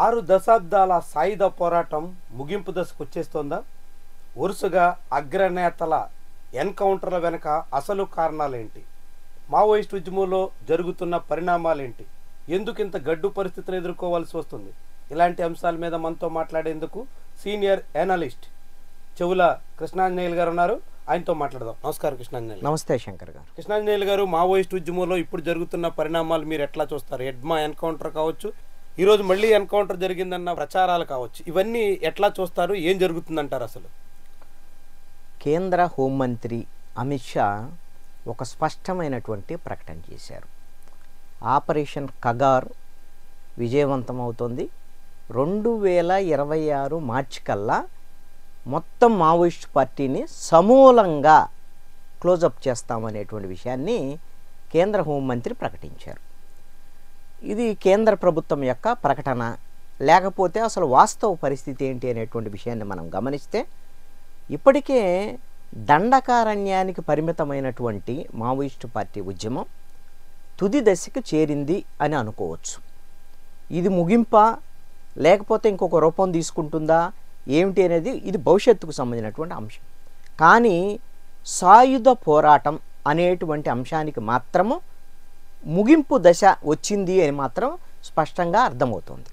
6 దశాబ్దాల సాయుధ పోరాటం ముగింపు దశకు వచ్చేస్తోందా? వరుసగా అగ్రనేతల ఎన్కౌంటర్ల వెనక అసలు కారణాలేంటి? మావోయిస్ట్ ఉద్యమంలో జరుగుతున్న పరిణామాలేంటి? ఎందుకింత గడ్డు పరిస్థితులు ఎదుర్కోవాల్సి వస్తుంది? ఇలాంటి అంశాల మీద మనతో మాట్లాడేందుకు సీనియర్ అనలిస్ట్ చెవుల కృష్ణాంజనేయులు గారు ఉన్నారు. ఆయనతో మాట్లాడదాం. నమస్కారం కృష్ణాంజనేయులు. నమస్తే శంకర్ గారు. కృష్ణాంజనేయులు గారు, మావోయిస్ట్ ఉద్యమంలో ఇప్పుడు జరుగుతున్న పరిణామాలు మీరు ఎట్లా చూస్తారు? హెడ్మా ఎన్కౌంటర్ కావచ్చు, ఈరోజు మళ్ళీ ఎన్కౌంటర్ జరిగిందన్న ప్రచారాలు కావచ్చు, ఇవన్నీ ఎట్లా చూస్తారు? ఏం జరుగుతుందంటారు అసలు? కేంద్ర హోంమంత్రి అమిత్ షా ఒక స్పష్టమైనటువంటి ప్రకటన చేశారు. ఆపరేషన్ కగార్ విజయవంతం అవుతుంది. 2026 మార్చి కల్లా మొత్తం మావోయిస్ట్ పార్టీని సమూలంగా క్లోజప్ చేస్తామనేటువంటి విషయాన్ని కేంద్ర హోంమంత్రి ప్రకటించారు. ఇది కేంద్ర ప్రభుత్వం యొక్క ప్రకటన, లేకపోతే అసలు వాస్తవ పరిస్థితి ఏంటి అనేటువంటి విషయాన్ని మనం గమనిస్తే, ఇప్పటికే దండకారణ్యానికి పరిమితమైనటువంటి మావోయిస్టు పార్టీ ఉద్యమం తుది దశకు చేరింది అని అనుకోవచ్చు. ఇది ముగింపా లేకపోతే ఇంకొక రూపం తీసుకుంటుందా ఏమిటి అనేది ఇది భవిష్యత్తుకు సంబంధించినటువంటి అంశం. కానీ సాయుధ పోరాటం అనేటువంటి అంశానికి మాత్రము ముగింపు దశ వచ్చింది అని మాత్రం స్పష్టంగా అర్థమవుతుంది.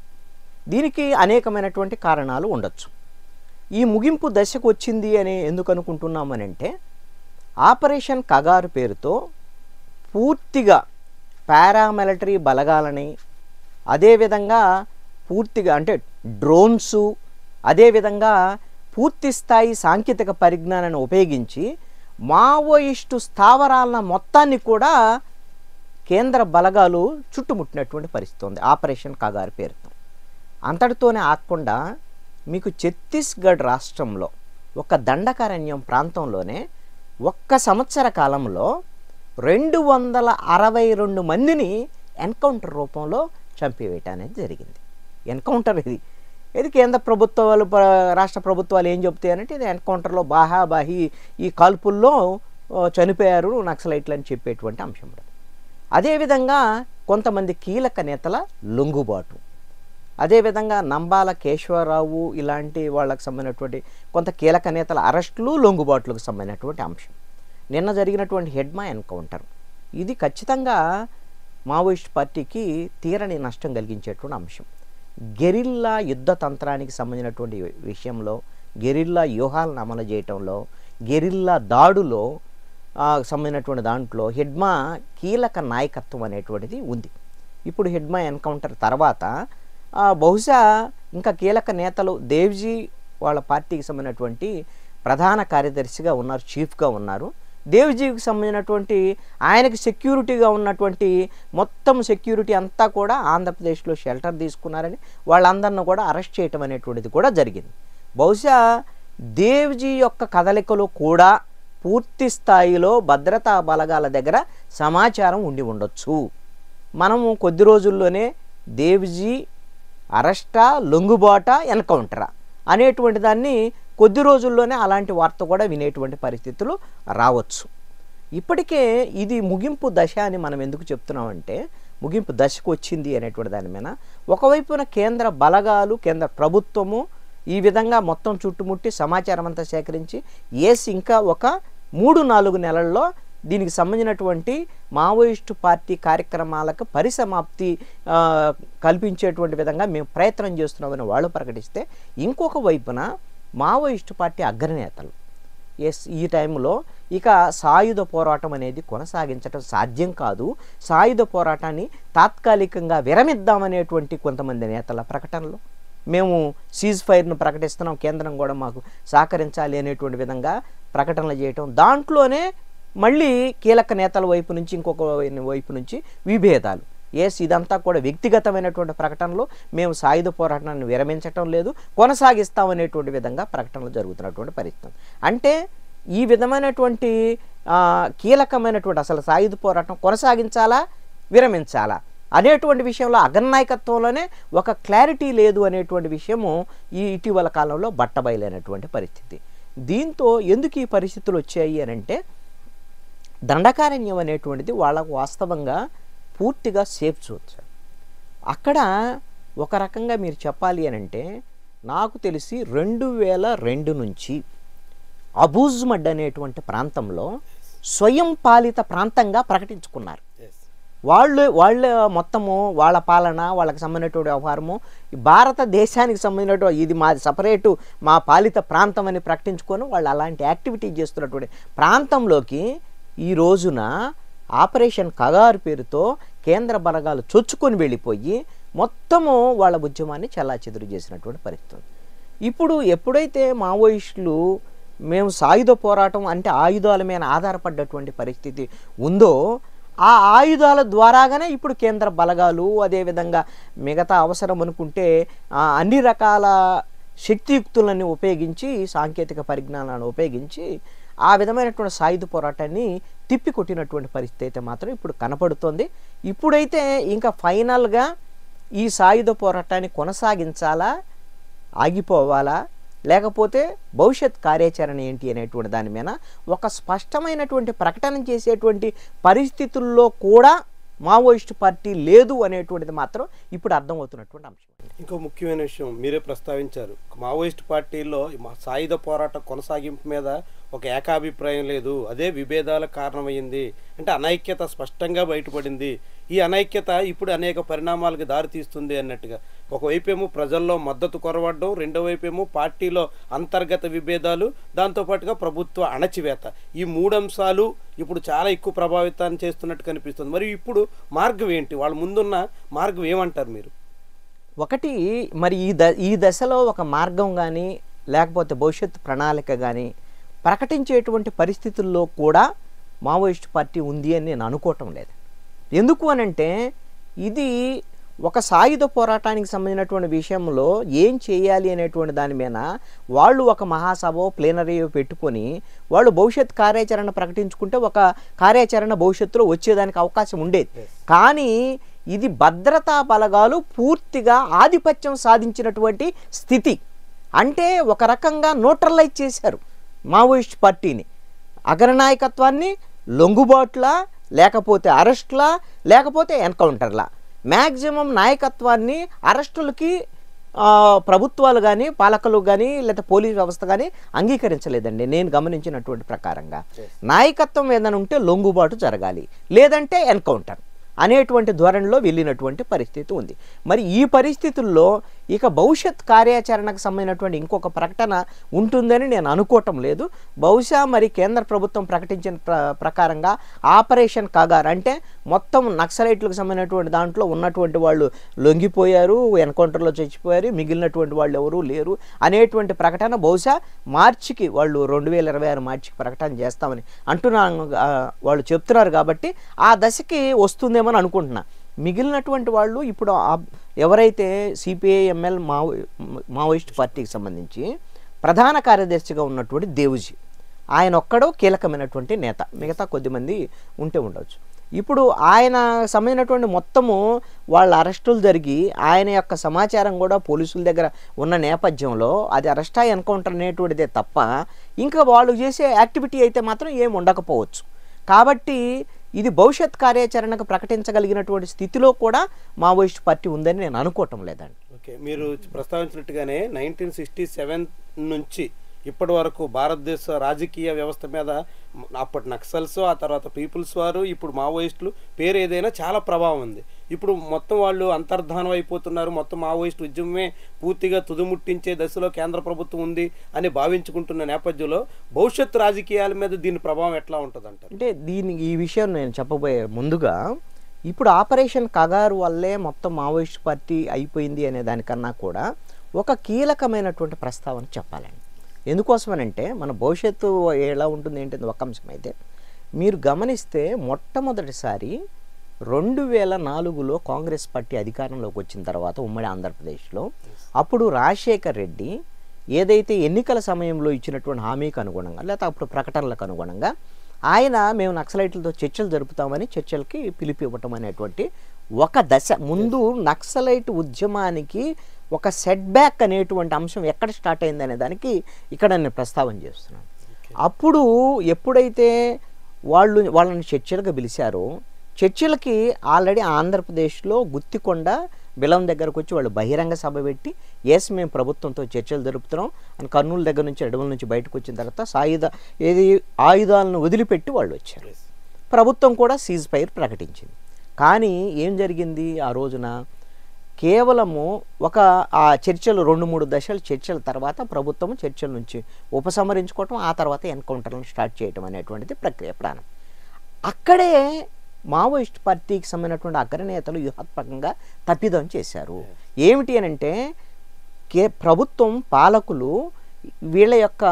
దీనికి అనేకమైనటువంటి కారణాలు ఉండొచ్చు. ఈ ముగింపు దశకు వచ్చింది అని ఎందుకు అనుకుంటున్నామనంటే, ఆపరేషన్ కగారు పేరుతో పూర్తిగా పారామిలిటరీ బలగాలని, అదేవిధంగా పూర్తిగా అంటే డ్రోన్సు, అదేవిధంగా పూర్తి స్థాయి సాంకేతిక పరిజ్ఞానాన్ని ఉపయోగించి మావోయిస్టు స్థావరాల మొత్తాన్ని కూడా కేంద్ర బలగాలు చుట్టుముట్టినటువంటి పరిస్థితి ఉంది ఆపరేషన్ కగారు పేరుతో. అంతటితోనే ఆగకుండా మీకు ఛత్తీస్గఢ్ రాష్ట్రంలో ఒక దండకారణ్యం ప్రాంతంలోనే ఒక్క సంవత్సర కాలంలో 262 మందిని ఎన్కౌంటర్ రూపంలో చంపివేయటం అనేది జరిగింది. ఎన్కౌంటర్ ఇది కేంద్ర ప్రభుత్వాలు రాష్ట్ర ప్రభుత్వాలు ఏం చెప్తాయంటే, ఇది ఎన్కౌంటర్లో బాహాబాహి ఈ కాల్పుల్లో చనిపోయారు నక్సలైట్లు అని చెప్పేటువంటి అంశం. అదేవిధంగా కొంతమంది కీలక నేతల లొంగుబాటు, అదేవిధంగా నంబాల కేశవరావు ఇలాంటి వాళ్ళకు సంబంధించినటువంటి కొంత కీలక నేతల అరెస్టులు, లొంగుబాట్లకు సంబంధించినటువంటి అంశం. నిన్న జరిగినటువంటి హెడ్మా ఎన్కౌంటర్ ఇది ఖచ్చితంగా మావోయిస్ట్ పార్టీకి తీరని నష్టం కలిగించేటువంటి అంశం. గెరిల్లా యుద్ధ తంత్రానికి సంబంధించినటువంటి విషయంలో, గెరిల్లా వ్యూహాలను అమలు చేయటంలో, గెరిల్లా దాడులో సంబంధించినటువంటి దాంట్లో హెడ్మా కీలక నాయకత్వం అనేటువంటిది ఉంది. ఇప్పుడు హెడ్మా ఎన్కౌంటర్ తర్వాత బహుశా ఇంకా కీలక నేతలు దేవ్జీ వాళ్ళ పార్టీకి సంబంధించినటువంటి ప్రధాన కార్యదర్శిగా ఉన్నారు, చీఫ్గా ఉన్నారు. దేవ్జీకి సంబంధించినటువంటి ఆయనకి సెక్యూరిటీగా ఉన్నటువంటి మొత్తం సెక్యూరిటీ అంతా కూడా ఆంధ్రప్రదేశ్లో షెల్టర్ తీసుకున్నారని వాళ్ళందరిని కూడా అరెస్ట్ చేయటం అనేటువంటిది కూడా జరిగింది. బహుశా దేవ్జీ యొక్క కదలికలో కూడా పూర్తి స్థాయిలో భద్రతా బలగాల దగ్గర సమాచారం ఉండి ఉండొచ్చు. మనము కొద్ది రోజుల్లోనే దేవ్జీ అరెస్టా, లొంగుబాటా, ఎన్కౌంటరా అనేటువంటి దాన్ని కొద్ది రోజుల్లోనే అలాంటి వార్త కూడా వినేటువంటి పరిస్థితులు రావచ్చు. ఇప్పటికే ఇది ముగింపు దశ అని మనం ఎందుకు చెప్తున్నామంటే, ముగింపు దశకు వచ్చింది అనేటువంటి దాని మీద ఒకవైపున కేంద్ర బలగాలు, కేంద్ర ప్రభుత్వము ఈ విధంగా మొత్తం చుట్టుముట్టి సమాచారం అంతా సేకరించి ఇంకా ఒక 3-4 నెలల్లో దీనికి సంబంధించినటువంటి మావోయిస్టు పార్టీ కార్యక్రమాలకు పరిసమాప్తి కల్పించేటువంటి విధంగా మేము ప్రయత్నం చేస్తున్నామని వాళ్ళు ప్రకటిస్తే, ఇంకొక వైపున మావోయిస్టు పార్టీ అగ్రనేతలు ఈ టైంలో ఇక సాయుధ పోరాటం అనేది కొనసాగించడం సాధ్యం కాదు, సాయుధ పోరాటాన్ని తాత్కాలికంగా విరమిద్దామనేటువంటి కొంతమంది నేతల ప్రకటనలు, మేము సీజ్ ఫైర్ను ప్రకటిస్తున్నాం, కేంద్రం కూడా మాకు సహకరించాలి అనేటువంటి విధంగా ప్రకటనలు చేయటం, దాంట్లోనే మళ్ళీ కీలక నేతల వైపు నుంచి ఇంకొక వైపు నుంచి విభేదాలు. ఇదంతా కూడా వ్యక్తిగతమైనటువంటి ప్రకటనలు, మేము సాయుధ పోరాటాన్ని విరమించటం లేదు, కొనసాగిస్తామనేటువంటి విధంగా ప్రకటనలు జరుగుతున్నటువంటి పరిస్థితి. అంటే ఈ విధమైనటువంటి కీలకమైనటువంటి అసలు సాయుధ పోరాటం కొనసాగించాలా, విరమించాలా అనేటువంటి విషయంలో అగ్రనాయకత్వంలోనే ఒక క్లారిటీ లేదు అనేటువంటి విషయము ఈ ఇటీవల కాలంలో బట్టబయలైనటువంటి పరిస్థితి. దీంతో ఎందుకు ఈ పరిస్థితులు వచ్చాయి అని అంటే, దండకారణ్యం అనేటువంటిది వాళ్ళకు వాస్తవంగా పూర్తిగా సేఫ్ జోన్. అక్కడ ఒక రకంగా మీరు చెప్పాలి అని అంటే నాకు తెలిసి 2002 నుంచి అబూజ్మడ్ అనేటువంటి ప్రాంతంలో స్వయం పాలిత ప్రాంతంగా ప్రకటించుకున్నారు. వాళ్ళ మొత్తము వాళ్ళ పాలన వాళ్ళకి సంబంధించినటువంటి వ్యవహారము భారతదేశానికి సంబంధించినటువంటి ఇది మాది సపరేటు మా పాలిత ప్రాంతం అని ప్రకటించుకొని వాళ్ళు అలాంటి యాక్టివిటీ చేస్తున్నటువంటి ప్రాంతంలోకి ఈ రోజున ఆపరేషన్ కగారు పేరుతో కేంద్ర బలగాలు చొచ్చుకొని వెళ్ళిపోయి మొత్తము వాళ్ళ ఉద్యమాన్ని చెల్లాచెదురు చేసినటువంటి పరిస్థితి. ఇప్పుడు ఎప్పుడైతే మావోయిస్టులు మేము సాయుధ పోరాటం అంటే ఆయుధాల మీద ఆధారపడ్డటువంటి పరిస్థితి ఉందో ఆ ఆయుధాల ద్వారాగానే ఇప్పుడు కేంద్ర బలగాలు అదేవిధంగా మిగతా అవసరం అనుకుంటే అన్ని రకాల శక్తియుక్తులను ఉపయోగించి సాంకేతిక పరిజ్ఞానాన్ని ఉపయోగించి ఆ విధమైనటువంటి సాయుధ పోరాటాన్ని తిప్పికొట్టినటువంటి పరిస్థితి అయితే మాత్రం ఇప్పుడు కనపడుతోంది. ఇప్పుడైతే ఇంకా ఫైనల్గా ఈ సాయుధ పోరాటాన్ని కొనసాగించాలా, ఆగిపోవాలా, లేకపోతే భవిష్యత్ కార్యాచరణ ఏంటి అనేటువంటి దాని మీద ఒక స్పష్టమైనటువంటి ప్రకటన చేసేటువంటి పరిస్థితుల్లో కూడా మావోయిస్టు పార్టీ లేదు అనేటువంటిది మాత్రం ఇప్పుడు అర్థమవుతున్నటువంటి అంశం. ఇంకో ముఖ్యమైన విషయం మీరే ప్రస్తావించారు, మావోయిస్టు పార్టీలో సాయుధ పోరాట కొనసాగింపు మీద ఒక ఏకాభిప్రాయం లేదు, అదే విభేదాలకు కారణమైంది. అంటే అనైక్యత స్పష్టంగా బయటపడింది. ఈ అనైక్యత ఇప్పుడు అనేక పరిణామాలకు దారితీస్తుంది అన్నట్టుగా ఒకవైపేమో ప్రజల్లో మద్దతు కొరవడం, రెండో వైపేమో పార్టీలో అంతర్గత విభేదాలు, దాంతోపాటుగా ప్రభుత్వ అణచివేత, ఈ మూడు అంశాలు ఇప్పుడు చాలా ఎక్కువ ప్రభావితాన్ని చేస్తున్నట్టు కనిపిస్తుంది. మరి ఇప్పుడు మార్గం ఏంటి? వాళ్ళ ముందున్న మార్గం ఏమంటారు మీరు? ఒకటి మరి ఈ దశలో ఒక మార్గం కానీ లేకపోతే భవిష్యత్తు ప్రణాళిక కానీ ప్రకటించేటువంటి పరిస్థితుల్లో కూడా మావోయిస్టు పార్టీ ఉంది అని నేను అనుకోవటం లేదు. ఎందుకు అనంటే ఇది ఒక సాయుధ పోరాటానికి సంబంధించినటువంటి విషయంలో ఏం చేయాలి అనేటువంటి దాని మీద వాళ్ళు ఒక మహాసభ ప్లేనరీ పెట్టుకొని వాళ్ళు భవిష్యత్ కార్యాచరణ ప్రకటించుకుంటే ఒక కార్యాచరణ భవిష్యత్తులో వచ్చేదానికి అవకాశం ఉండేది. కానీ ఇది భద్రతా బలగాలు పూర్తిగా ఆధిపత్యం సాధించినటువంటి స్థితి. అంటే ఒక రకంగా న్యూట్రలైజ్ చేశారు మావోయిస్ట్ పార్టీని. అగ్రనాయకత్వాన్ని లొంగుబాట్లా, లేకపోతే అరెస్ట్లా, లేకపోతే ఎన్కౌంటర్లా, మ్యాక్సిమం నాయకత్వాన్ని అరెస్టులకి ప్రభుత్వాలు కానీ పాలకులు కానీ లేదా పోలీస్ వ్యవస్థ కానీ అంగీకరించలేదండి. నేను గమనించినటువంటి ప్రకారంగా నాయకత్వం ఏదైనా ఉంటే లొంగుబాటు జరగాలి, లేదంటే ఎన్కౌంటర్ అనేటువంటి ధోరణిలో వెళ్ళినటువంటి పరిస్థితి ఉంది. మరి ఈ పరిస్థితుల్లో ఇక భవిష్యత్ కార్యాచరణకు సంబంధించినటువంటి ఇంకొక ప్రకటన ఉంటుందని నేను అనుకోవటం లేదు. బహుశా మరి కేంద్ర ప్రభుత్వం ప్రకటించిన ప్రకారంగా ఆపరేషన్ కగార్ అంటే మొత్తం నక్సలైట్లకు సంబంధించినటువంటి దాంట్లో ఉన్నటువంటి వాళ్ళు లొంగిపోయారు, ఎన్కౌంటర్లో చచ్చిపోయారు, మిగిలినటువంటి వాళ్ళు ఎవరూ లేరు అనేటువంటి ప్రకటన బహుశా మార్చికి వాళ్ళు 2026 మార్చికి ప్రకటన చేస్తామని అంటున్నాను వాళ్ళు చెప్తున్నారు. కాబట్టి ఆ దశకి వస్తుందేమో అనుకుంటున్నా. మిగిలినటువంటి వాళ్ళు ఇప్పుడు ఎవరైతే సిపిఐ-ఎంఎల్ మావోయిస్ట్ పార్టీకి సంబంధించి ప్రధాన కార్యదర్శిగా ఉన్నటువంటి దేవుజీ, ఆయన ఒక్కడో కీలకమైనటువంటి నేత, మిగతా కొద్దిమంది ఉంటే ఉండవచ్చు. ఇప్పుడు ఆయన సంబంధించినటువంటి మొత్తము వాళ్ళ అరెస్టులు జరిగి ఆయన యొక్క సమాచారం కూడా పోలీసుల దగ్గర ఉన్న నేపథ్యంలో అది అరెస్టా ఎన్కౌంటర్ అనేటువంటిదే తప్ప ఇంకా వాళ్ళు చేసే యాక్టివిటీ అయితే మాత్రం ఏమి ఉండకపోవచ్చు. కాబట్టి ఇది భవిష్యత్ కార్యాచరణకు ప్రకటించగలిగినటువంటి స్థితిలో కూడా మావోయిస్ట్ పార్టీ ఉందని నేను అనుకోవటం లేదండి. ఓకే, మీరు ప్రస్తావించినట్టుగానే 1967 నుంచి ఇప్పటి వరకు భారతదేశ రాజకీయ వ్యవస్థ మీద అప్పటి నక్సల్స్, ఆ తర్వాత పీపుల్స్ వారు, ఇప్పుడు మావోయిస్టులు పేరు ఏదైనా చాలా ప్రభావం ఉంది. ఇప్పుడు మొత్తం వాళ్ళు అంతర్ధానం అయిపోతున్నారు. మొత్తం మావోయిస్ట్ ఉద్యమమే పూర్తిగా తుదిముట్టించే దశలో కేంద్ర ప్రభుత్వం ఉంది అని భావించుకుంటున్న నేపథ్యంలో భవిష్యత్తు రాజకీయాల మీద దీని ప్రభావం ఎట్లా ఉంటుందంట? అంటే ఈ విషయం నేను చెప్పబోయే ముందుగా ఇప్పుడు ఆపరేషన్ కగారు వల్లే మొత్తం మావోయిస్ట్ పార్టీ అయిపోయింది అనే దానికన్నా కూడా ఒక కీలకమైనటువంటి ప్రస్తావన చెప్పాలండి. ఎందుకోసమనంటే మన భవిష్యత్తు ఎలా ఉంటుంది ఏంటంటే ఒక అంశం అయితే మీరు గమనిస్తే మొట్టమొదటిసారి 2004లో కాంగ్రెస్ పార్టీ అధికారంలోకి వచ్చిన తర్వాత ఉమ్మడి ఆంధ్రప్రదేశ్లో అప్పుడు రాజశేఖర్ రెడ్డి ఏదైతే ఎన్నికల సమయంలో ఇచ్చినటువంటి హామీకి అనుగుణంగా లేదా అప్పుడు ప్రకటనలకు అనుగుణంగా ఆయన మేము నక్సలైట్లతో చర్చలు జరుపుతామని చర్చలకి పిలిపి ఇవ్వటం అనేటువంటి ఒక దశ ముందు నక్సలైట్ ఉద్యమానికి ఒక సెట్ బ్యాక్ అనేటువంటి అంశం ఎక్కడ స్టార్ట్ అయింది అనే దానికి ఇక్కడ నేను ప్రస్తావన చేస్తున్నాను. అప్పుడు ఎప్పుడైతే వాళ్ళని చర్చలుగా పిలిచారో చర్చలకి ఆల్రెడీ ఆంధ్రప్రదేశ్లో గుత్తికొండ బిలం దగ్గరకు వచ్చి వాళ్ళు బహిరంగ సభ పెట్టి ఎస్ మేము ప్రభుత్వంతో చర్చలు జరుపుతున్నాం అని కర్నూలు దగ్గర నుంచి అడవుల నుంచి బయటకు వచ్చిన తర్వాత ఆయుధాలను వదిలిపెట్టి వాళ్ళు వచ్చారు. ప్రభుత్వం కూడా సీజ్ ఫైర్ ప్రకటించింది. కానీ ఏం జరిగింది ఆ రోజున? కేవలము ఆ చర్చలు 2-3 దశలు చర్చల తర్వాత ప్రభుత్వం చర్చల నుంచి ఉపసంహరించుకోవటం, ఆ తర్వాత ఎన్కౌంటర్లను స్టార్ట్ చేయటం అనేటువంటిది ప్రక్రియ ప్రారంభం. అక్కడే మావోయిస్ట్ పార్టీకి సంబంధించినటువంటి అగ్రనేతలు వ్యూహాత్మకంగా తప్పిదం చేశారు. ఏమిటి అని అంటే ప్రభుత్వం పాలకులు వీళ్ళ యొక్క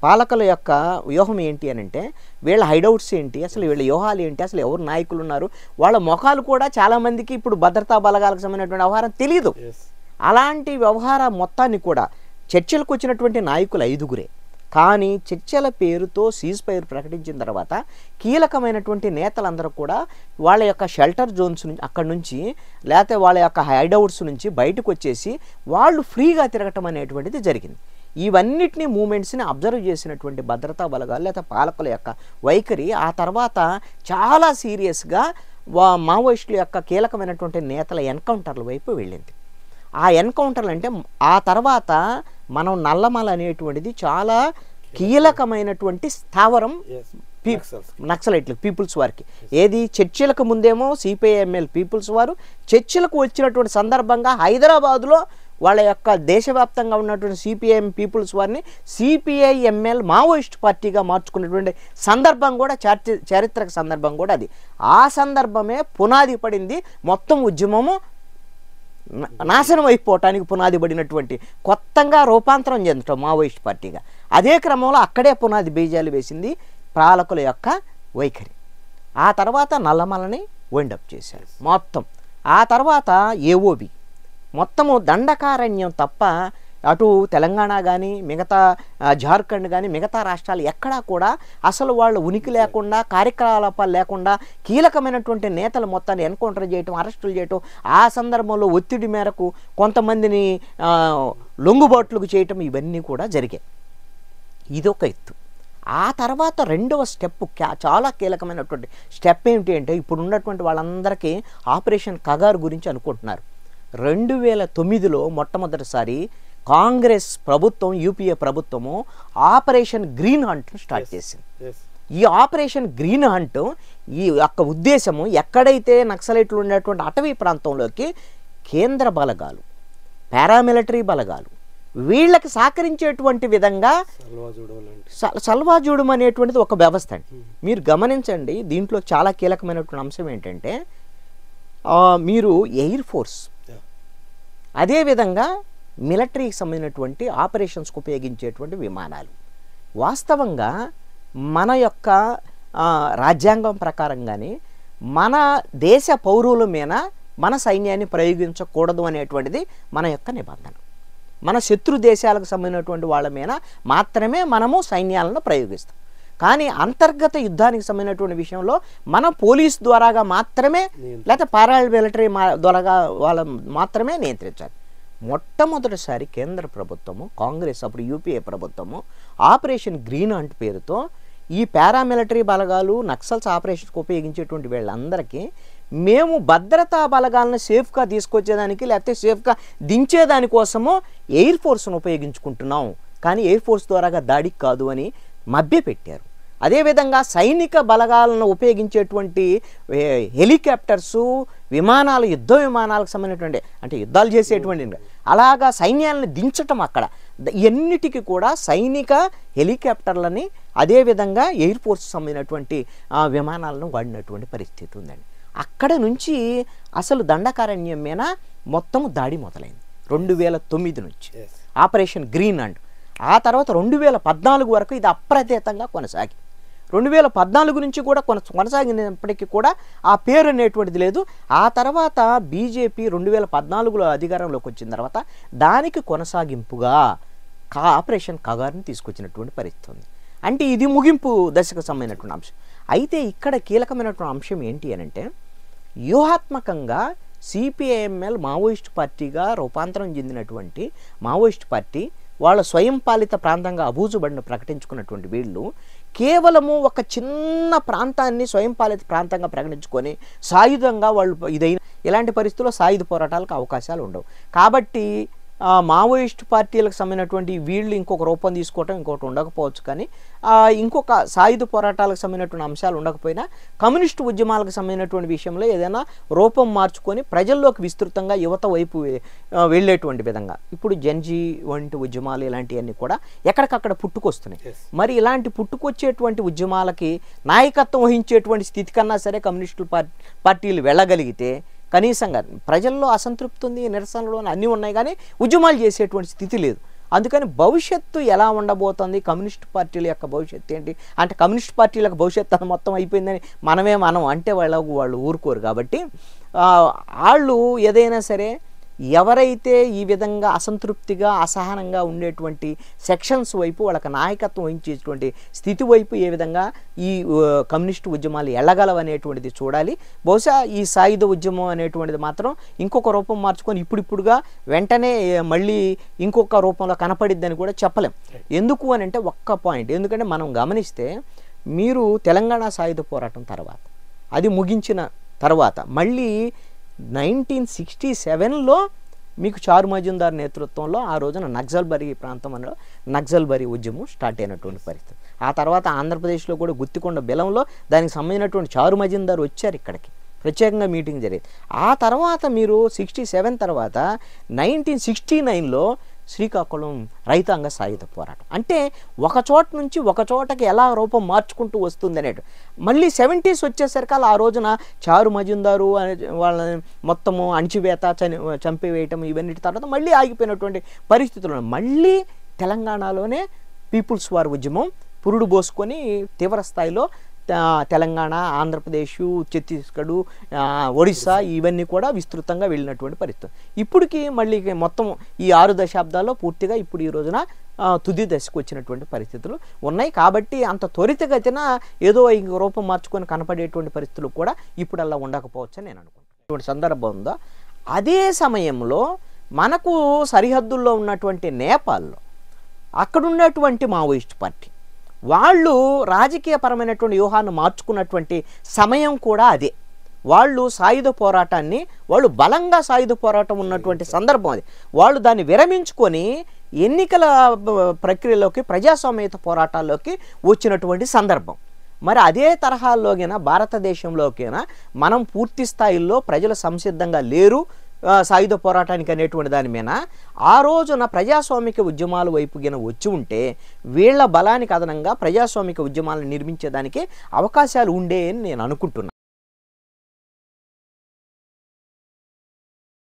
పాలకుల యొక్క వ్యూహం ఏంటి అని అంటే వీళ్ళ హైడౌట్స్ ఏంటి, అసలు వీళ్ళ వ్యూహాలు ఏంటి, అసలు ఎవరు నాయకులు ఉన్నారు, వాళ్ళ ముఖాలు కూడా చాలామందికి ఇప్పుడు భద్రతా బలగాలకు సంబంధించినటువంటి వ్యవహారం తెలియదు. అలాంటి వ్యవహారం మొత్తాన్ని కూడా చర్చలకు వచ్చినటువంటి నాయకులు 5గురే. కానీ చర్చల పేరుతో సీజ్ ఫైర్ ప్రకటించిన తర్వాత కీలకమైనటువంటి నేతలందరూ కూడా వాళ్ళ యొక్క షెల్టర్ జోన్స్ నుంచి అక్కడి నుంచి లేకపోతే వాళ్ళ యొక్క హైడౌట్స్ నుంచి బయటకు వచ్చేసి వాళ్ళు ఫ్రీగా తిరగటం అనేటువంటిది జరిగింది. ఇవన్నిటినీ మూమెంట్స్ని అబ్జర్వ్ చేసినటువంటి భద్రతా బలగాలు లేదా పాలకుల యొక్క వైఖరి ఆ తర్వాత చాలా సీరియస్గా మావోయిస్టుల యొక్క కీలకమైనటువంటి నేతల ఎన్కౌంటర్ల వైపు వెళ్ళింది. ఆ ఎన్కౌంటర్లు అంటే ఆ తర్వాత మనం నల్లమల అనేటువంటిది చాలా కీలకమైనటువంటి స్థావరం నక్సలైట్లకు, పీపుల్స్ వారికి. ఏది చర్చలకు ముందేమో సిపిఐఎంఎల్ పీపుల్స్ వారు, చర్చలకు వచ్చినటువంటి సందర్భంగా హైదరాబాదులో వాళ్ళ యొక్క దేశవ్యాప్తంగా ఉన్నటువంటి సిపిఐఎం పీపుల్స్ వారిని సిపిఐఎంఎల్ మావోయిస్ట్ పార్టీగా మార్చుకున్నటువంటి సందర్భం కూడా చారిత్రక సందర్భం కూడా అది. ఆ సందర్భమే పునాది పడింది మొత్తం ఉద్యమము నాశనం అయిపోవటానికి పునాది పడినటువంటి కొత్తగా రూపాంతరం చెందటం మావోయిస్ట్ పార్టీగా. అదే క్రమంలో అక్కడే పునాది బీజాలు వేసింది పాలకుల యొక్క వైఖరి. ఆ తర్వాత నల్లమలని వైండప్ చేశారు మొత్తం. ఆ తర్వాత ఏఓబి మొత్తము దండకారణ్యం తప్ప అటు తెలంగాణ కానీ మిగతా జార్ఖండ్ కానీ మిగతా రాష్ట్రాలు ఎక్కడా కూడా అసలు వాళ్ళ ఉనికి లేకుండా కార్యకలాపాలు లేకుండా కీలకమైనటువంటి నేతలు మొత్తాన్ని ఎన్కౌంటర్ చేయటం, అరెస్టులు చేయటం, ఆ సందర్భంలో ఒత్తిడి మేరకు కొంతమందిని లొంగుబాట్లకు చేయటం ఇవన్నీ కూడా జరిగాయి. ఇదొక ఎత్తు. ఆ తర్వాత రెండవ స్టెప్ చాలా కీలకమైనటువంటి స్టెప్ ఏమిటి అంటే ఇప్పుడు ఉన్నటువంటి వాళ్ళందరికీ ఆపరేషన్ కగారు గురించి అనుకుంటున్నారు. 2009లో మొట్టమొదటిసారి కాంగ్రెస్ ప్రభుత్వం యూపీఏ ప్రభుత్వము ఆపరేషన్ గ్రీన్ హంట్ను స్టార్ట్ చేసింది. ఈ ఆపరేషన్ గ్రీన్ హంట్ ఈ యొక్క ఉద్దేశము ఎక్కడైతే నక్సలైట్లు ఉన్నటువంటి అటవీ ప్రాంతంలోకి కేంద్ర బలగాలు, పారామిలిటరీ బలగాలు వీళ్ళకి సహకరించేటువంటి విధంగా సల్వాజూడం అనేటువంటిది ఒక వ్యవస్థ అండి. మీరు గమనించండి, దీంట్లో చాలా కీలకమైనటువంటి అంశం ఏంటంటే మీరు ఎయిర్ ఫోర్స్ అదేవిధంగా మిలిటరీకి సంబంధించినటువంటి ఆపరేషన్స్కి ఉపయోగించేటువంటి విమానాలు వాస్తవంగా మన యొక్క రాజ్యాంగం ప్రకారంగానే మన దేశ పౌరుల మీద మన సైన్యాన్ని ప్రయోగించకూడదు అనేటువంటిది మన యొక్క నిబంధన. మన శత్రు దేశాలకు సంబంధించినటువంటి వాళ్ళ మీద మాత్రమే మనము సైన్యాలను ప్రయోగిస్తాం. కానీ అంతర్గత యుద్ధానికి సంబంధించినటువంటి విషయంలో మన పోలీస్ ద్వారాగా మాత్రమే లేకపోతే పారామిలిటరీ ద్వారాగా వాళ్ళ మాత్రమే నియంత్రించాలి. మొట్టమొదటిసారి కేంద్ర ప్రభుత్వము కాంగ్రెస్ అప్పుడు యూపీఏ ప్రభుత్వము ఆపరేషన్ గ్రీన్ హంట్ పేరుతో ఈ పారామిలిటరీ బలగాలు నక్సల్స్ ఆపరేషన్కి ఉపయోగించేటువంటి వీళ్ళందరికీ మేము భద్రతా బలగాలను సేఫ్గా తీసుకొచ్చేదానికి లేకపోతే సేఫ్గా దించేదానికోసము ఎయిర్ ఫోర్స్ను ఉపయోగించుకుంటున్నాం, కానీ ఎయిర్ ఫోర్స్ ద్వారాగా దాడికి కాదు అని మభ్యపెట్టారు. అదేవిధంగా సైనిక బలగాలను ఉపయోగించేటువంటి హెలికాప్టర్సు, విమానాలు, యుద్ధ విమానాలకు సంబంధించినటువంటి అంటే యుద్ధాలు చేసేటువంటి అలాగా సైన్యాలను దించటం అక్కడ ఎన్నిటికీ కూడా సైనిక హెలికాప్టర్లని అదేవిధంగా ఎయిర్ ఫోర్స్ సంబంధించినటువంటి విమానాలను వాడినటువంటి పరిస్థితి ఉందండి. అక్కడ నుంచి అసలు దండకారణ్యం మీద మొత్తం దాడి మొదలైంది 2009 నుంచి ఆపరేషన్ గ్రీన్ హంట్. ఆ తర్వాత 2014 వరకు ఇది అప్రతిహతంగా కొనసాగి 2014 నుంచి కూడా కొనసాగినప్పటికీ కూడా ఆ పేరు అనేటువంటిది లేదు. ఆ తర్వాత బీజేపీ 2014లో అధికారంలోకి వచ్చిన తర్వాత దానికి కొనసాగింపుగా ఆపరేషన్ కగార్ని తీసుకొచ్చినటువంటి పరిస్థితి ఉంది. అంటే ఇది ముగింపు దశకు సంబంధించినటువంటి అంశం. అయితే ఇక్కడ కీలకమైనటువంటి అంశం ఏంటి అని అంటే వ్యూహాత్మకంగా సిపిఐఎంఎల్ మావోయిస్ట్ పార్టీగా రూపాంతరం చెందినటువంటి మావోయిస్ట్ పార్టీ వాళ్ళ స్వయం పాలిత ప్రాంతంగా అబూజుబడిని ప్రకటించుకున్నటువంటి వీళ్ళు కేవలము ఒక చిన్న ప్రాంతాన్ని స్వయం పాలిత ప్రాంతంగా ప్రకటించుకొని సాయుధంగా వాళ్ళు ఇదైన ఇలాంటి పరిస్థితుల్లో సాయుధ పోరాటాలకు అవకాశాలు ఉండవు. కాబట్టి మావోయిస్ట్ పార్టీలకు సంబంధించినటువంటి వీళ్ళు ఇంకొక రూపం తీసుకోవటం ఇంకొకటి ఉండకపోవచ్చు, కానీ ఇంకొక సాయుధ పోరాటాలకు సంబంధించినటువంటి అంశాలు ఉండకపోయినా కమ్యూనిస్టు ఉద్యమాలకు సంబంధించినటువంటి విషయంలో ఏదైనా రూపం మార్చుకొని ప్రజల్లోకి విస్తృతంగా యువత వైపు వెళ్ళేటువంటి విధంగా ఇప్పుడు జెన్జీ వంటి ఉద్యమాలు ఇలాంటివన్నీ కూడా ఎక్కడికక్కడ పుట్టుకొస్తున్నాయి. మరి ఇలాంటి పుట్టుకొచ్చేటువంటి ఉద్యమాలకి నాయకత్వం వహించేటువంటి స్థితి కన్నా సరే కమ్యూనిస్టు పార్టీలు వెళ్ళగలిగితే కనీసంగా ప్రజల్లో అసంతృప్తి ఉంది, నిరసనలు అన్నీ ఉన్నాయి, కానీ ఉద్యమాలు చేసేటువంటి స్థితి లేదు. అందుకని భవిష్యత్తు ఎలా ఉండబోతుంది, కమ్యూనిస్ట్ పార్టీల యొక్క భవిష్యత్తు ఏంటి అంటే కమ్యూనిస్ట్ పార్టీలకు భవిష్యత్తు అది మొత్తం అయిపోయిందని మనం అంటే వాళ్ళు ఊరుకోరు. కాబట్టి వాళ్ళు ఏదైనా సరే ఎవరైతే ఈ విధంగా అసంతృప్తిగా అసహనంగా ఉండేటువంటి సెక్షన్స్ వైపు వాళ్ళకి నాయకత్వం వహించేటువంటి స్థితి వైపు ఏ విధంగా ఈ కమ్యూనిస్టు ఉద్యమాలు వెళ్ళగలవనేటువంటిది చూడాలి. బహుశా ఈ సాయుధ ఉద్యమం అనేటువంటిది మాత్రం ఇంకొక రూపం మార్చుకొని ఇప్పుడిప్పుడుగా వెంటనే మళ్ళీ ఇంకొక రూపంలో కనపడిద్దని కూడా చెప్పలేం. ఎందుకు అని అంటే ఒక్క పాయింట్, ఎందుకంటే మనం గమనిస్తే మీరు తెలంగాణ సాయుధ పోరాటం తర్వాత అది ముగించిన తర్వాత మళ్ళీ 1967లో మీకు చారు మజుందార్ నేతృత్వంలో ఆ రోజున నక్సల్బరీ ప్రాంతంలో నక్సల్బరీ ఉద్యమం స్టార్ట్ అయినటువంటి పరిస్థితి. ఆ తర్వాత ఆంధ్రప్రదేశ్లో కూడా గుత్తికొండ బెలంలో దానికి సంబంధించినటువంటి చారు మజుందార్ వచ్చారు, ఇక్కడికి ప్రత్యేకంగా మీటింగ్ జరిగింది. ఆ తర్వాత మీరు 67 తర్వాత 1969లో శ్రీకాకుళం రైతాంగ సాయుధ పోరాటం, అంటే ఒక చోట నుంచి ఒక చోటకి ఎలా రూపం మార్చుకుంటూ వస్తుంది అనేటు. మళ్ళీ 70s వచ్చేసరికి ఆ రోజున చారు మజుందారు వాళ్ళని మొత్తము అణిచివేత చంపివేయటం ఇవన్నిటి తర్వాత మళ్ళీ ఆగిపోయినటువంటి పరిస్థితుల్లో మళ్ళీ తెలంగాణలోనే పీపుల్స్ వార్ ఉద్యమం పురుడు పోసుకొని తీవ్ర స్థాయిలో తెలంగాణ, ఆంధ్రప్రదేశ్, ఛత్తీస్గఢ్, ఒడిస్సా ఇవన్నీ కూడా విస్తృతంగా వెళ్ళినటువంటి పరిస్థితి. ఇప్పటికి మళ్ళీ మొత్తం ఈ 6 దశాబ్దాల్లో పూర్తిగా ఇప్పుడు ఈ రోజున తుది దశకు వచ్చినటువంటి పరిస్థితులు ఉన్నాయి. కాబట్టి అంత త్వరితగతిన ఏదో ఇంకో రూపం మార్చుకొని కనపడేటువంటి పరిస్థితులు కూడా ఇప్పుడు అలా ఉండకపోవచ్చు అని నేను అనుకుంటున్నాను. ఇటువంటి సందర్భం ఉందా? అదే సమయంలో మనకు సరిహద్దుల్లో ఉన్నటువంటి నేపాల్లో అక్కడున్నటువంటి మావోయిస్ట్ పార్టీ వాళ్ళు రాజకీయపరమైనటువంటి వ్యూహాన్ని మార్చుకున్నటువంటి సమయం కూడా అదే. వాళ్ళు సాయుధ పోరాటాన్ని వాళ్ళు బలంగా సాయుధ పోరాటం ఉన్నటువంటి సందర్భం అది. వాళ్ళు దాన్ని విరమించుకొని ఎన్నికల ప్రక్రియలోకి ప్రజాస్వామ్యత పోరాటాల్లోకి వచ్చినటువంటి సందర్భం. మరి అదే తరహాల్లోకినా భారతదేశంలోకినా మనం పూర్తి స్థాయిలో ప్రజలు సంసిద్ధంగా లేరు సాయుధ పోరాటానికి అనేటువంటి దాని మీద ఆ రోజున ప్రజాస్వామిక ఉద్యమాల వైపు గిన వచ్చి ఉంటే వీళ్ళ బలానికి అదనంగా ప్రజాస్వామిక ఉద్యమాలను నిర్మించేదానికి అవకాశాలు ఉండే అని నేను అనుకుంటున్నాను.